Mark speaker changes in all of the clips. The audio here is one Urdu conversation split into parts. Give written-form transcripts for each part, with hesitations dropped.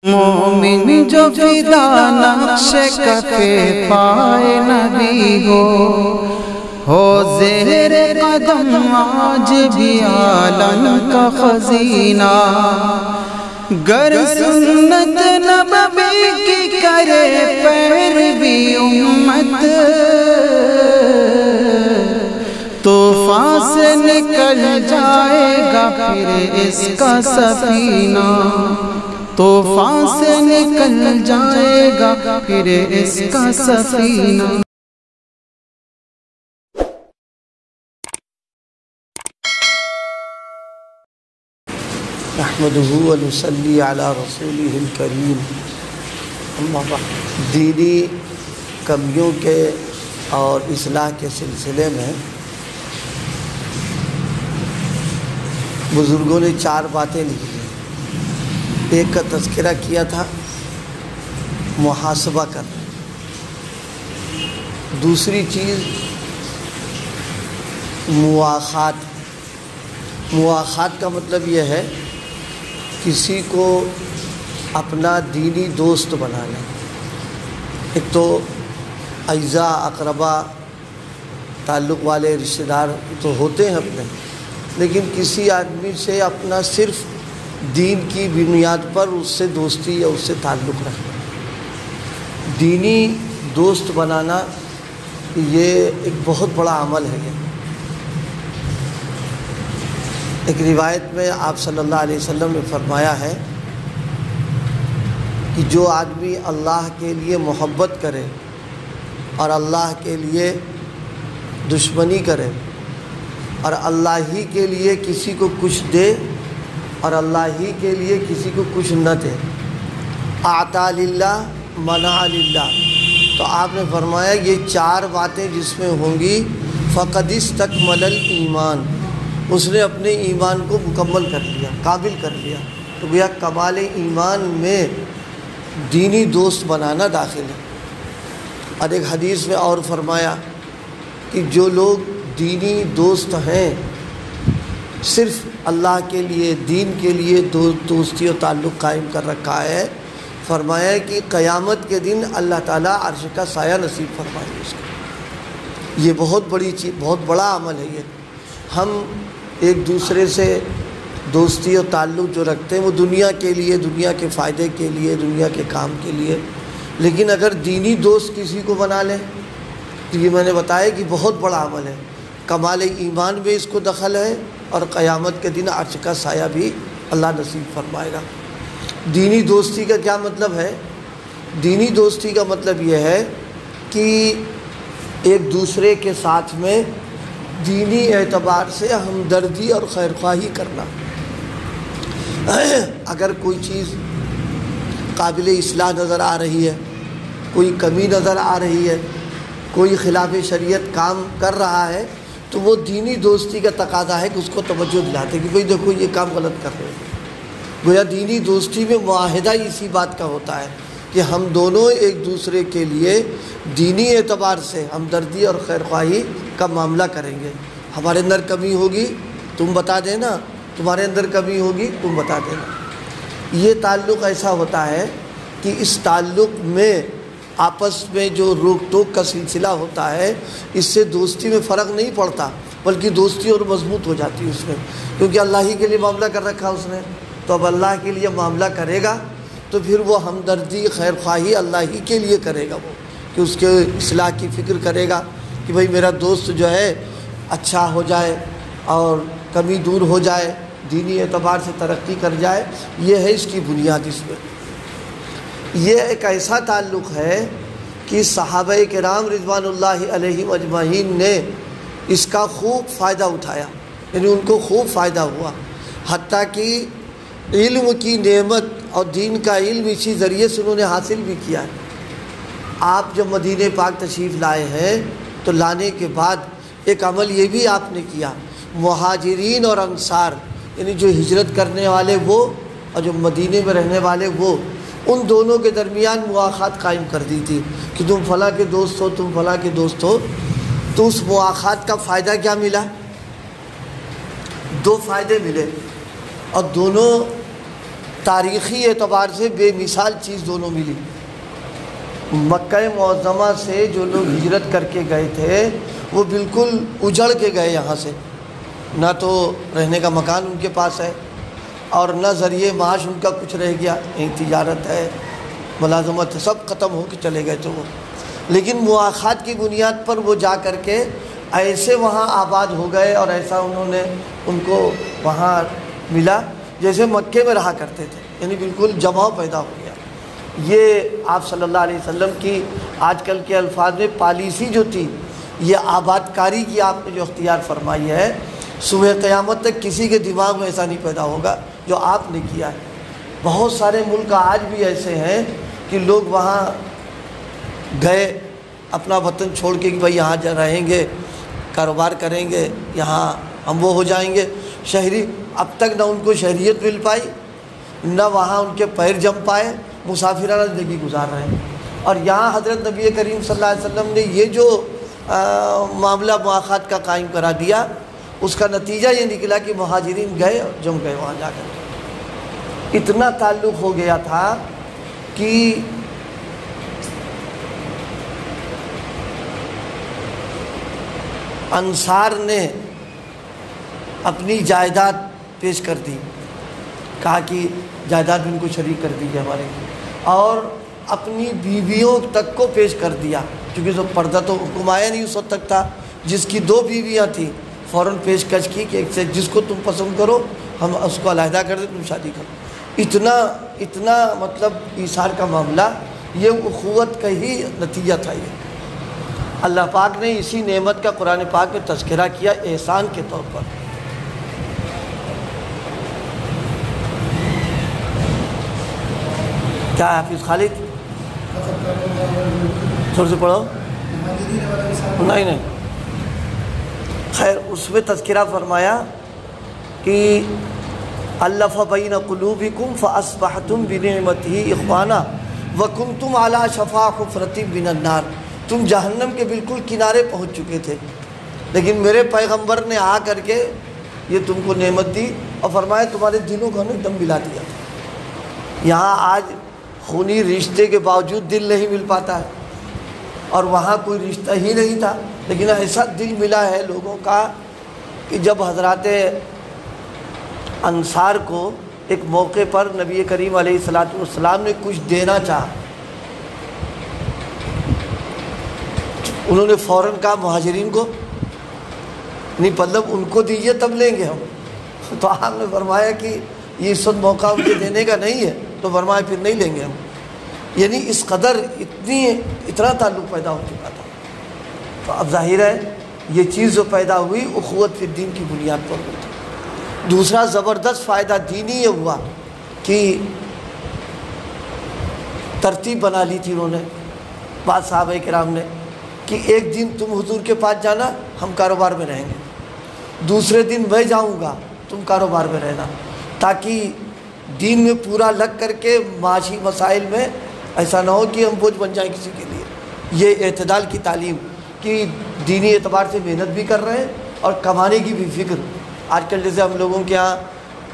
Speaker 1: مومن جو فدا نقش کفے پائے نبی ہو زیر قدم آج بھی عالم کا خزینہ، گر سنت نبوی کی کرے پیروی امت، طوفان سے نکل جائے گا پھر اس کا سفینہ، طوفان سے نکل جائے گا پھر اس کا سفینہ۔
Speaker 2: نحمدہ ونصلی علی رسولہ الکریم، اما بعد۔ دینی کمیوں کے اور اصلاح کے سلسلے میں بزرگوں نے 4 باتیں لکھی ہیں۔ ایک کا تذکرہ کیا تھا، محاسبہ کرنا۔ دوسری چیز مواخات۔ مواخات کا مطلب یہ ہے کسی کو اپنا دینی دوست بنانا۔ ایک تو اعزاء اقربا تعلق والے رشتہ دار تو ہوتے ہیں اپنے، لیکن کسی آدمی سے اپنا صرف دین کی بنیاد پر اس سے دوستی یا اس سے تعلق رکھنا، دینی دوست بنانا، یہ ایک بہت بڑا عمل ہے۔ ایک روایت میں آپ صلی اللہ علیہ وسلم نے فرمایا ہے کہ جو آدمی اللہ کے لیے محبت کرے اور اللہ کے لیے دشمنی کرے اور اللہ ہی کے لیے کسی کو کچھ دے اور اللہ ہی کے لیے کسی کو کچھ نہ دے، اعطا للہ منع للہ، تو آپ نے فرمایا یہ 4 باتیں جس میں ہوں گی فقد استکمل الایمان، اس نے اپنے ایمان کو مکمل کر لیا، قابل کر لیا۔ تو گویا کمال ایمان میں دینی دوست بنانا داخل ہے۔ اور ایک حدیث میں اور فرمایا کہ جو لوگ دینی دوست ہیں، صرف اللہ کے لیے دین کے لیے دوستی و تعلق قائم کر رکھا ہے، فرمایا کہ قیامت کے دن اللہ تعالیٰ عرش کا سایہ نصیب فرمائے اس کو۔ یہ بہت بڑی چیز، بہت بڑا عمل ہے یہ۔ ہم ایک دوسرے سے دوستی و تعلق جو رکھتے ہیں وہ دنیا کے لیے، دنیا کے فائدے کے لیے، دنیا کے کام کے لیے، لیکن اگر دینی دوست کسی کو بنا لیں تو یہ میں نے بتایا کہ بہت بڑا عمل ہے۔ کمال ایمان میں اس کو دخل ہے اور قیامت کے دن عرش کا سایہ بھی اللہ نصیب فرمائے گا۔ دینی دوستی کا کیا مطلب ہے؟ دینی دوستی کا مطلب یہ ہے کہ ایک دوسرے کے ساتھ میں دینی اعتبار سے ہمدردی اور خیرخواہی کرنا۔ اگر کوئی چیز قابل اصلاح نظر آ رہی ہے، کوئی کمی نظر آ رہی ہے، کوئی خلاف شریعت کام کر رہا ہے، تو وہ دینی دوستی کا تقاضا ہے کہ اس کو توجہ دلاتے کہ بھئی دیکھو یہ کام غلط کر رہے ہیں۔ گویا دینی دوستی میں معاہدہ اسی بات کا ہوتا ہے کہ ہم دونوں ایک دوسرے کے لیے دینی اعتبار سے ہمدردی اور خیرخواہی کا معاملہ کریں گے۔ ہمارے اندر کمی ہوگی تم بتا دینا، تمہارے اندر کمی ہوگی تم بتا دینا۔ یہ تعلق ایسا ہوتا ہے کہ اس تعلق میں آپس میں جو روک ٹوک کا سلسلہ ہوتا ہے، اس سے دوستی میں فرق نہیں پڑتا، بلکہ دوستی اور مضبوط ہو جاتی ہے اس میں، کیونکہ اللہ ہی کے لیے معاملہ کر رکھا اس نے۔ تو اب اللہ کے لیے معاملہ کرے گا تو پھر وہ ہمدردی خیرخواہی اللہ ہی کے لیے کرے گا، وہ کہ اس کے اصلاح کی فکر کرے گا کہ بھئی میرا دوست جو ہے اچھا ہو جائے اور کمی دور ہو جائے، دینی اعتبار سے ترقی کر جائے۔ یہ ہے اس کی بنیاد۔ اس میں یہ ایک ایسا تعلق ہے کہ صحابہ کرام رضوان اللہ علیہم اجمعین نے اس کا خوب فائدہ اٹھایا، یعنی ان کو خوب فائدہ ہوا، حتیٰ کہ علم کی نعمت اور دین کا علم اسی ذریعے سے انہوں نے حاصل بھی کیا ہے۔ آپ جب مدینہ پاک تشریف لائے ہیں تو لانے کے بعد ایک عمل یہ بھی آپ نے کیا، مہاجرین اور انصار، یعنی جو ہجرت کرنے والے وہ اور جو مدینے میں رہنے والے وہ، ان دونوں کے درمیان مواخات قائم کر دی تھی کہ تم فلاں کے دوست ہو، تم فلاں کے دوست ہو۔ تو اس مواخات کا فائدہ کیا ملا؟ 2 فائدے ملے، اور دونوں تاریخی اعتبار سے بے مثال چیز دونوں ملی۔ مکہ معظمہ سے جو لوگ ہجرت کر کے گئے تھے وہ بالکل اجڑ کے گئے یہاں سے، نہ تو رہنے کا مکان ان کے پاس ہے اور نہ ذریعے معاش ان کا کچھ رہ گیا، یہیں تجارت ہے، ملازمت ہے، سب ختم ہو کے چلے گئے تھے وہ۔ لیکن مواخات کی بنیاد پر وہ جا کر کے ایسے وہاں آباد ہو گئے اور ایسا انہوں نے ان کو وہاں ملا جیسے مکے میں رہا کرتے تھے، یعنی بالکل جماؤ پیدا ہو گیا۔ یہ آپ صلی اللہ علیہ وسلم کی آج کل کے الفاظ میں پالیسی جو تھی، یہ آباد کاری کی آپ نے جو اختیار فرمائی ہے، صبح قیامت تک کسی کے دماغ میں ایسا نہیں پیدا ہوگا جو آپ نے کیا ہے۔ بہت سارے ملک آج بھی ایسے ہیں کہ لوگ وہاں گئے اپنا وطن چھوڑ کے کہ بھائی یہاں رہیں گے، کاروبار کریں گے، یہاں ہم وہ ہو جائیں گے شہری۔ اب تک نہ ان کو شہریت مل پائی، نہ وہاں ان کے پیر جم پائے، مسافرانہ زندگی گزار رہے ہیں۔ اور یہاں حضرت نبی کریم صلی اللہ علیہ وسلم نے یہ جو معاملہ مواخات کا قائم کرا دیا، اس کا نتیجہ یہ نکلا کہ مہاجرین گئے اور جم گئے وہاں جا کر۔ اتنا تعلق ہو گیا تھا کہ انصار نے اپنی جائیداد پیش کر دی، کہا کہ جائیداد ان کو شریک کر دیجیے ہمارے، اور اپنی بیویوں تک کو پیش کر دیا، کیونکہ جو پردہ تو حکم آیا نہیں اس وقت تک تھا۔ جس کی 2 بیویاں تھیں فوراً پیشکش کی کہ ایک سے جس کو تم پسند کرو ہم اس کو علیحدہ کر دیں، تم شادی کرو۔ اتنا مطلب ایثار کا معاملہ، یہ اخوت کا ہی نتیجہ تھا۔ یہ اللہ پاک نے اسی نعمت کا قرآن پاک میں تذکرہ کیا احسان کے طور پر۔ کیا ہے حافظ خالد؟ تھوڑے سے پڑھو۔ نہیں خیر، اس میں تذکرہ فرمایا کہ الف بین قلوبکم فاصبحتم بنعمتہ اخوانا وکنتم علی شفا حفرۃ من النار۔ تم جہنم کے بالکل کنارے پہنچ چکے تھے، لیکن میرے پیغمبر نے آ کر کے یہ تم کو نعمت دی اور فرمایا تمہارے دلوں کو ہم نے ایک دم ملا دیا۔ یہاں آج خونی رشتے کے باوجود دل نہیں مل پاتا ہے، اور وہاں کوئی رشتہ ہی نہیں تھا، لیکن ایسا دل ملا ہے لوگوں کا کہ جب حضرات انصار کو ایک موقع پر نبی کریم علیہ الصلوۃ والسلام نے کچھ دینا چاہا، انہوں نے فوراً کہا مہاجرین کو نہیں، مطلب ان کو دیجیے تب لیں گے ہم۔ تو آپ نے فرمایا کہ یہ اس وقت موقع ان کے دینے کا نہیں ہے، تو فرمایا پھر نہیں لیں گے ہم۔ یعنی اس قدر اتنا تعلق پیدا ہو چکا تھا۔ تو اب ظاہر ہے یہ چیز جو پیدا ہوئی اخوت فی الدین کی بنیاد پر ہوئی تھی۔ دوسرا زبردست فائدہ دینی یہ ہوا کہ ترتیب بنا لی تھی انہوں نے، بعض صحابہ کرام نے، کہ ایک دن تم حضور کے پاس جانا، ہم کاروبار میں رہیں گے، دوسرے دن میں جاؤں گا، تم کاروبار میں رہنا، تاکہ دین میں پورا لگ کر کے معاشی مسائل میں ایسا نہ ہو کہ ہم بوجھ بن جائیں کسی کے لیے۔ یہ اعتدال کی تعلیم کہ دینی اعتبار سے محنت بھی کر رہے ہیں اور کمانے کی بھی فکر۔ آج کل جیسے ہم لوگوں کے ہاں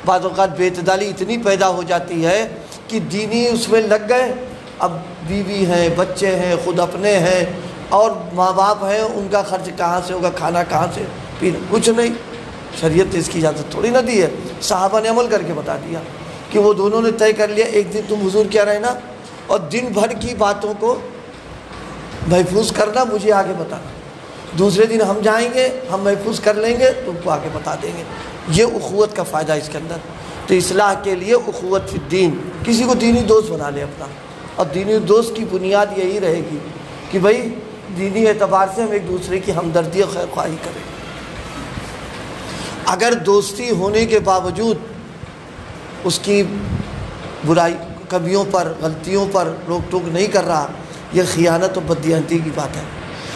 Speaker 2: بعض اوقات بے اعتدالی اتنی پیدا ہو جاتی ہے کہ دینی اس میں لگ گئے، اب بیوی ہیں، بچے ہیں، خود اپنے ہیں، اور ماں باپ ہیں، ان کا خرچ کہاں سے ہوگا، کھانا کہاں سے، پینا کچھ نہیں۔ شریعت نے اس کی اجازت تھوڑی نہ دی ہے، صحابہ نے عمل کر کے بتا دیا کہ وہ دونوں نے طے کر لیا ایک دن تم حضور کیا رہنا، اور دن بھر کی باتوں کو محفوظ کرنا، مجھے آگے بتانا، دوسرے دن ہم جائیں گے، ہم محفوظ کر لیں گے، تم کو آگے بتا دیں گے۔ یہ اخوت کا فائدہ اس کے اندر۔ تو اصلاح کے لیے اخوت فی الدین، کسی کو دینی دوست بنا لے اپنا، اور دینی دوست کی بنیاد یہی رہے گی کہ بھائی دینی اعتبار سے ہم ایک دوسرے کی ہمدردی اور خیر خواہی کریں۔ اگر دوستی ہونے کے باوجود اس کی برائی، کمیوں پر، غلطیوں پر روک ٹوک نہیں کر رہا، یہ خیانت و بددیانتی کی بات ہے۔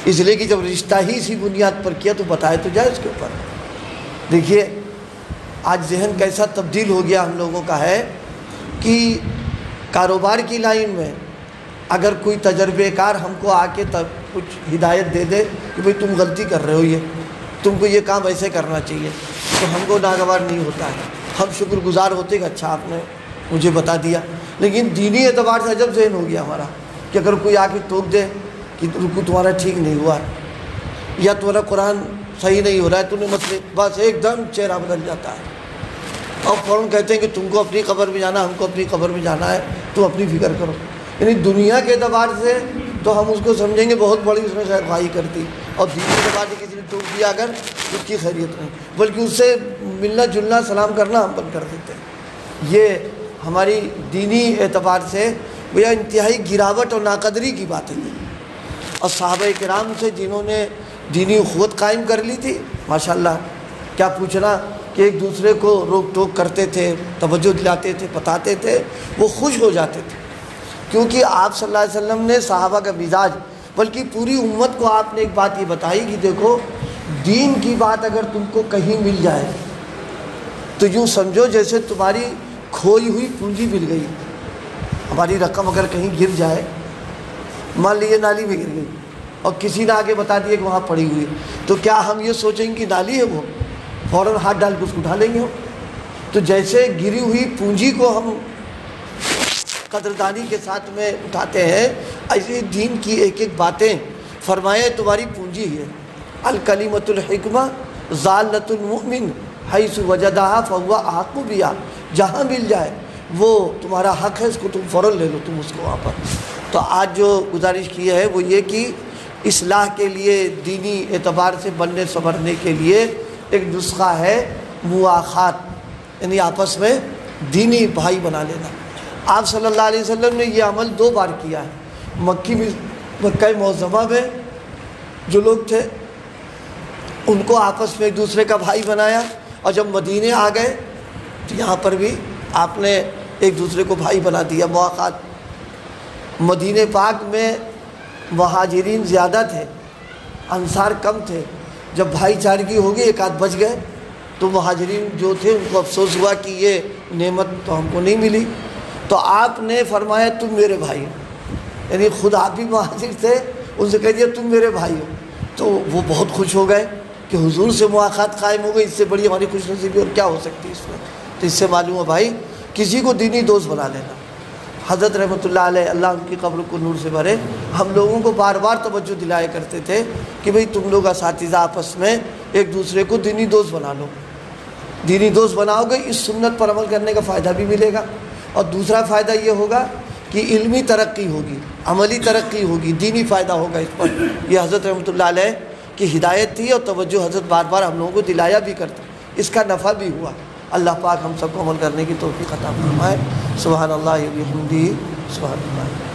Speaker 2: اس لیے کہ جب رشتہ ہی اسی بنیاد پر کیا تو بتائے تو جائے اس کے اوپر۔ دیکھیے آج ذہن کیسا تبدیل ہو گیا ہم لوگوں کا ہے کہ کاروبار کی لائن میں اگر کوئی تجربے کار ہم کو آ کے کچھ ہدایت دے دے کہ بھئی تم غلطی کر رہے ہو، یہ تم کو یہ کام ایسے کرنا چاہیے، تو ہم کو ناگوار نہیں ہوتا ہے، ہم شکر گزار ہوتے کہ اچھا آپ نے مجھے بتا دیا. لیکن دینی اعتبار سے عجب ذہن ہو گیا ہمارا کہ اگر کوئی آ کے ٹوک دے کہ رکوع تمہارا ٹھیک نہیں ہوا یا تمہارا قرآن صحیح نہیں ہو رہا ہے، تم نے مسئلے، بس ایک دم چہرہ بدل جاتا ہے اور فوراً کہتے ہیں کہ تم کو اپنی قبر میں جانا، ہم کو اپنی قبر میں جانا ہے، تم اپنی فکر کرو. یعنی دنیا کے اعتبار سے تو ہم اس کو سمجھیں گے بہت بڑی اس نے خیر خواہی کر دی، اور دینی اعتبار سے کسی نے ٹوک دیا اگر اس کی خیریت نہیں، بلکہ اس سے ملنا جلنا سلام کرنا ہم بند کر دیتے ہیں. یہ ہماری دینی اعتبار سے وہ انتہائی گراوٹ اور ناقدری کی باتیں ہیں. اور صحابہ کرام سے جنہوں نے دینی اخوت قائم کر لی تھی، ماشاءاللہ کیا پوچھنا، کہ ایک دوسرے کو روک ٹوک کرتے تھے، توجہ دلاتے تھے، بتاتے تھے، وہ خوش ہو جاتے تھے. کیونکہ آپ صلی اللہ علیہ وسلم نے صحابہ کا مزاج، بلکہ پوری امت کو آپ نے ایک بات یہ بتائی کہ دیکھو دین کی بات اگر تم کو کہیں مل جائے تو یوں سمجھو جیسے تمہاری کھوئی ہوئی پونجی مل گئی. ہماری رقم اگر کہیں گر جائے، مان لیجیے نالی میں گر گئی اور کسی نے آگے بتا دیا کہ وہاں پڑی ہوئی ہے، تو کیا ہم یہ سوچیں گے کہ نالی ہے وہ؟ فوراً ہاتھ ڈال کے اس کو اٹھا لیں گے ہم. تو جیسے گری ہوئی پونجی کو ہم قدردانی کے ساتھ میں اٹھاتے ہیں، ایسے دین کی ایک ایک باتیں فرمائے تمہاری پونجی ہے. الکلمۃ الحکمہ ضالۃ المؤمن حیث وجدہا فہو احق بہا، جہاں مل جائے وہ تمہارا حق ہے، اس کو تم فوراً لے لو تم اس کو وہاں پر. تو آج جو گزارش کی ہے وہ یہ کہ اصلاح کے لیے، دینی اعتبار سے بننے سنورنے کے لیے ایک نسخہ ہے مواخات، یعنی آپس میں دینی بھائی بنا لینا. آپ صلی اللہ علیہ وسلم نے یہ عمل 2 بار کیا ہے. مکہ معظمہ میں جو لوگ تھے ان کو آپس میں ایک دوسرے کا بھائی بنایا، اور جب مدینے آ گئے تو یہاں پر بھی آپ نے ایک دوسرے کو بھائی بنا دیا. مواخات. مدینہ پاک میں مہاجرین زیادہ تھے، انصار کم تھے. جب بھائی چارگی ہوگی، ایک آدھ بچ گئے، تو مہاجرین جو تھے ان کو افسوس ہوا کہ یہ نعمت تو ہم کو نہیں ملی. تو آپ نے فرمایا تم میرے بھائی ہو، یعنی خود آپ بھی مہاجر تھے، ان سے کہہ دیا تم میرے بھائی ہو. تو وہ بہت خوش ہو گئے کہ حضور سے مواخات قائم ہو گئی، اس سے بڑی ہماری خوش نصیبی اور کیا ہو سکتی ہے اس میں. تو اس سے معلوم ہے بھائی کسی کو دینی دوست بنا لینا. حضرت رحمۃ اللہ علیہ، اللہ ان کی قبر کو نور سے بھرے، ہم لوگوں کو بار بار توجہ دلایا کرتے تھے کہ بھئی تم لوگ اساتذہ آپس میں ایک دوسرے کو دینی دوست بنا لو. دینی دوست بناؤ گے، اس سنت پر عمل کرنے کا فائدہ بھی ملے گا، اور دوسرا فائدہ یہ ہوگا کہ علمی ترقی ہوگی، عملی ترقی ہوگی، دینی فائدہ ہوگا اس پر. یہ حضرت رحمۃ اللہ علیہ کی ہدایت تھی، اور توجہ حضرت بار بار ہم لوگوں کو دلایا بھی کرتے، اس کا نفع بھی ہوا. اللہ پاک ہم سب کو عمل کرنے کی توفیق عطا فرمائے. سبحان اللہ و بحمدہ، سبحان اللہ.